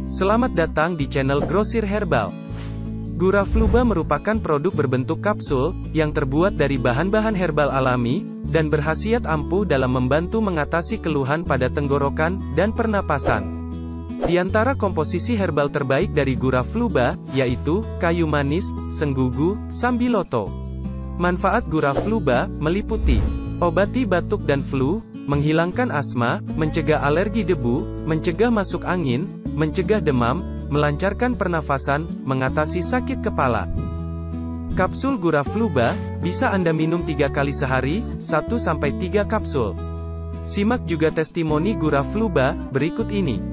Selamat datang di channel Grosir Herbal. Gurafluba merupakan produk berbentuk kapsul, yang terbuat dari bahan-bahan herbal alami, dan berkhasiat ampuh dalam membantu mengatasi keluhan pada tenggorokan, dan pernapasan. Di antara komposisi herbal terbaik dari Gurafluba, yaitu, kayu manis, senggugu, sambiloto. Manfaat Gurafluba, meliputi obati batuk dan flu, menghilangkan asma, mencegah alergi debu, mencegah masuk angin, mencegah demam, melancarkan pernafasan, mengatasi sakit kepala. Kapsul Gurafluba, bisa Anda minum 3 kali sehari, 1-3 kapsul. Simak juga testimoni Gurafluba, berikut ini.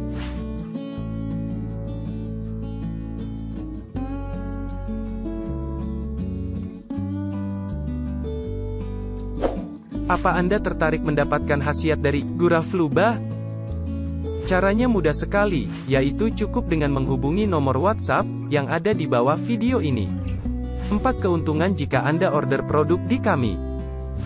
Apa Anda tertarik mendapatkan khasiat dari Gurafluba? Caranya mudah sekali, yaitu cukup dengan menghubungi nomor WhatsApp yang ada di bawah video ini. 4 keuntungan jika Anda order produk di kami.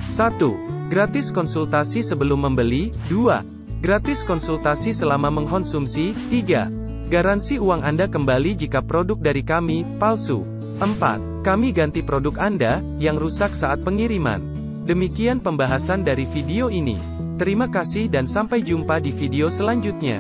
1. Gratis konsultasi sebelum membeli. 2. Gratis konsultasi selama mengkonsumsi. 3. Garansi uang Anda kembali jika produk dari kami palsu. 4. Kami ganti produk Anda yang rusak saat pengiriman. Demikian pembahasan dari video ini. Terima kasih dan sampai jumpa di video selanjutnya.